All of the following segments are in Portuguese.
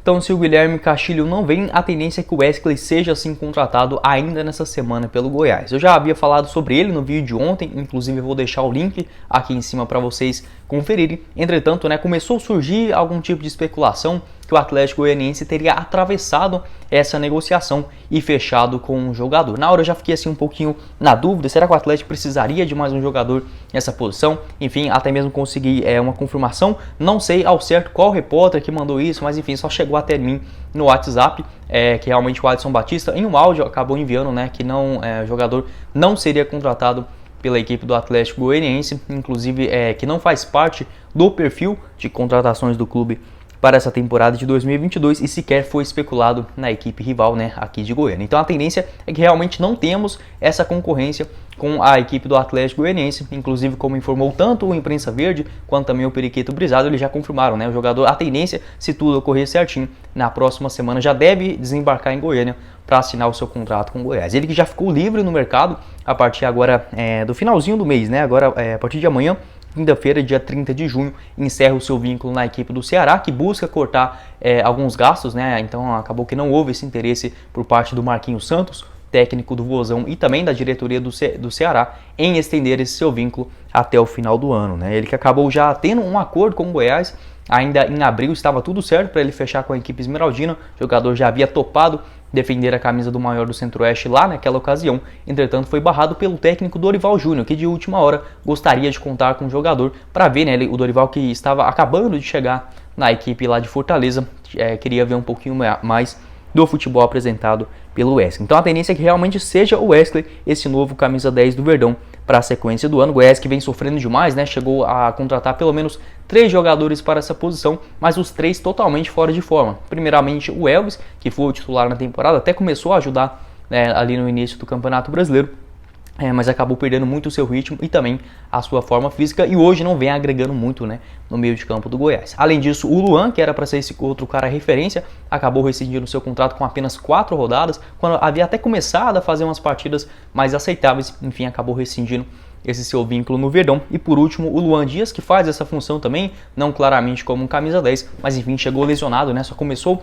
Então, se o Guilherme Castilho não vem, a tendência é que o Wesley seja assim contratado ainda nessa semana pelo Goiás. Eu já havia falado sobre ele no vídeo de ontem, inclusive eu vou deixar o link aqui em cima para vocês conferirem. Entretanto, começou a surgir algum tipo de especulação que o Atlético Goianiense teria atravessado essa negociação e fechado com o jogador. Na hora eu já fiquei assim um pouquinho na dúvida, será que o Atlético precisaria de mais um jogador nessa posição? Enfim, até mesmo consegui uma confirmação, não sei ao certo qual repórter que mandou isso, mas enfim, só chegou até mim no WhatsApp, que realmente o Alisson Batista, em um áudio, acabou enviando que não, o jogador não seria contratado pela equipe do Atlético Goianiense, inclusive que não faz parte do perfil de contratações do clube para essa temporada de 2022 e sequer foi especulado na equipe rival aqui de Goiânia. Então a tendência é que realmente não temos essa concorrência com a equipe do Atlético Goianiense, inclusive como informou tanto o Imprensa Verde quanto também o Periquito Brisado, eles já confirmaram, o jogador, a tendência, se tudo ocorrer certinho, na próxima semana já deve desembarcar em Goiânia para assinar o seu contrato com o Goiás. Ele que já ficou livre no mercado a partir agora do finalzinho do mês, agora a partir de amanhã, quinta-feira, dia 30 de junho, encerra o seu vínculo na equipe do Ceará, que busca cortar alguns gastos, então acabou que não houve esse interesse por parte do Marquinhos Santos, técnico do Vozão e também da diretoria do Ceará, em estender esse seu vínculo até o final do ano. Ele que acabou já tendo um acordo com o Goiás, ainda em abril estava tudo certo para ele fechar com a equipe esmeraldina, o jogador já havia topado defender a camisa do maior do Centro-Oeste lá naquela ocasião, entretanto foi barrado pelo técnico Dorival Júnior, que de última hora gostaria de contar com o jogador para ver, o Dorival que estava acabando de chegar na equipe lá de Fortaleza, queria ver um pouquinho mais do futebol apresentado pelo Wesley. Então a tendência é que realmente seja o Wesley esse novo camisa 10 do Verdão para a sequência do ano. O Goiás que vem sofrendo demais, chegou a contratar pelo menos 3 jogadores para essa posição, mas os 3 totalmente fora de forma. Primeiramente o Elvis, que foi o titular na temporada, até começou a ajudar ali no início do Campeonato Brasileiro, mas acabou perdendo muito o seu ritmo e também a sua forma física e hoje não vem agregando muito no meio de campo do Goiás. Além disso, o Luan, que era para ser esse outro cara referência, acabou rescindindo seu contrato com apenas 4 rodadas, quando havia até começado a fazer umas partidas mais aceitáveis, enfim, acabou rescindindo esse seu vínculo no Verdão. E por último, o Luan Dias, que faz essa função também, não claramente como um camisa 10, mas enfim, chegou lesionado, só começou,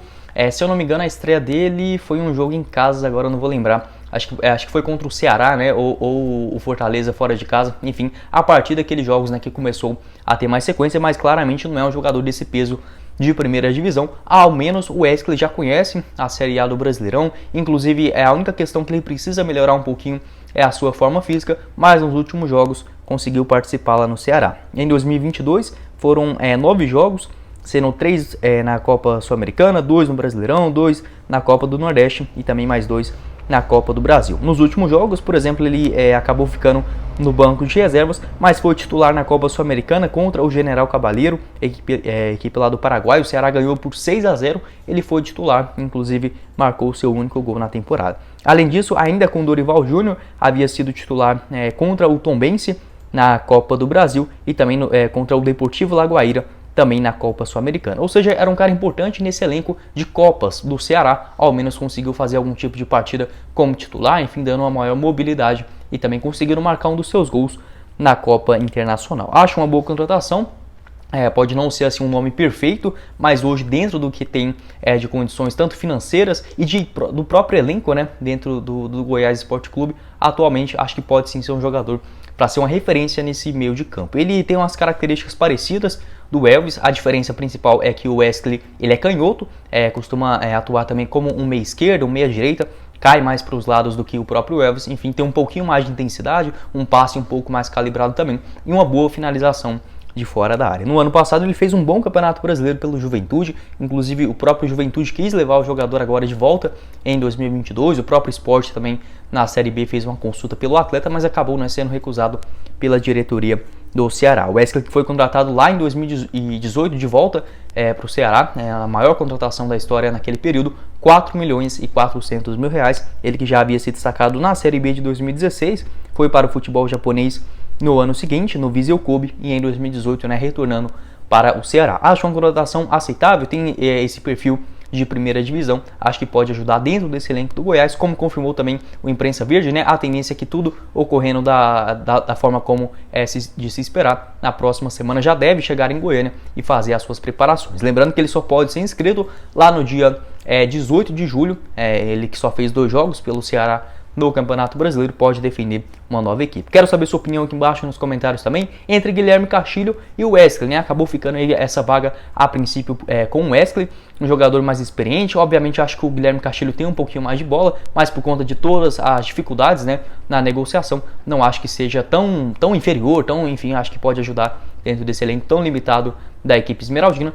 se eu não me engano, a estreia dele foi um jogo em casa, agora eu não vou lembrar, acho que foi contra o Ceará, ou o Fortaleza fora de casa, enfim, a partir daqueles jogos que começou a ter mais sequência, mas claramente não é um jogador desse peso de primeira divisão, ao menos o Wesley já conhece a Série A do Brasileirão, inclusive a única questão que ele precisa melhorar um pouquinho é a sua forma física, mas nos últimos jogos conseguiu participar lá no Ceará. Em 2022 foram 9 jogos, sendo 3 na Copa Sul-Americana, 2 no Brasileirão, 2 na Copa do Nordeste e também mais 2 na Copa do Brasil. Nos últimos jogos, por exemplo, ele acabou ficando no banco de reservas, mas foi titular na Copa Sul-Americana contra o General Cabaleiro, equipe lá do Paraguai. O Ceará ganhou por 6-0, ele foi titular, inclusive marcou o seu único gol na temporada. Além disso, ainda com Dorival Júnior, havia sido titular contra o Tombense na Copa do Brasil e também contra o Deportivo Lagoaíra, também na Copa Sul-Americana. Ou seja, era um cara importante nesse elenco de Copas do Ceará, ao menos conseguiu fazer algum tipo de partida como titular, enfim, dando uma maior mobilidade e também conseguiram marcar um dos seus gols na Copa Internacional. Acho uma boa contratação, pode não ser assim um nome perfeito, mas hoje dentro do que tem de condições tanto financeiras e do próprio elenco, dentro do Goiás Esporte Clube, atualmente acho que pode sim ser um jogador para ser uma referência nesse meio de campo. Ele tem umas características parecidas do Elvis, a diferença principal é que o Wesley ele é canhoto, costuma atuar também como um meia esquerda, um meia direita, cai mais para os lados do que o próprio Elvis, enfim, tem um pouquinho mais de intensidade, um passe um pouco mais calibrado também e uma boa finalização de fora da área. No ano passado ele fez um bom campeonato brasileiro pelo Juventude, inclusive o próprio Juventude quis levar o jogador agora de volta em 2022, o próprio Sport também na Série B fez uma consulta pelo atleta, mas acabou sendo recusado pela diretoria do Ceará. O Wesley que foi contratado lá em 2018 de volta para o Ceará, a maior contratação da história naquele período, 4 milhões e 400 mil reais, ele que já havia se destacado na Série B de 2016, foi para o futebol japonês no ano seguinte, no Vissel Kobe, e em 2018, retornando para o Ceará. Acho uma contratação aceitável, tem esse perfil de primeira divisão. Acho que pode ajudar dentro desse elenco do Goiás, como confirmou também o Imprensa Verde, né? A tendência é que tudo ocorrendo da forma como é de se esperar. Na próxima semana já deve chegar em Goiânia e fazer as suas preparações. Lembrando que ele só pode ser inscrito lá no dia 18 de julho. Ele que só fez 2 jogos pelo Ceará no Campeonato Brasileiro pode defender uma nova equipe. Quero saber sua opinião aqui embaixo nos comentários também entre Guilherme Castilho e o Wesley, né? Acabou ficando aí essa vaga a princípio com o Wesley, um jogador mais experiente. Obviamente acho que o Guilherme Castilho tem um pouquinho mais de bola, mas por conta de todas as dificuldades, né, na negociação, não acho que seja tão inferior, enfim, acho que pode ajudar dentro desse elenco tão limitado da equipe esmeraldina.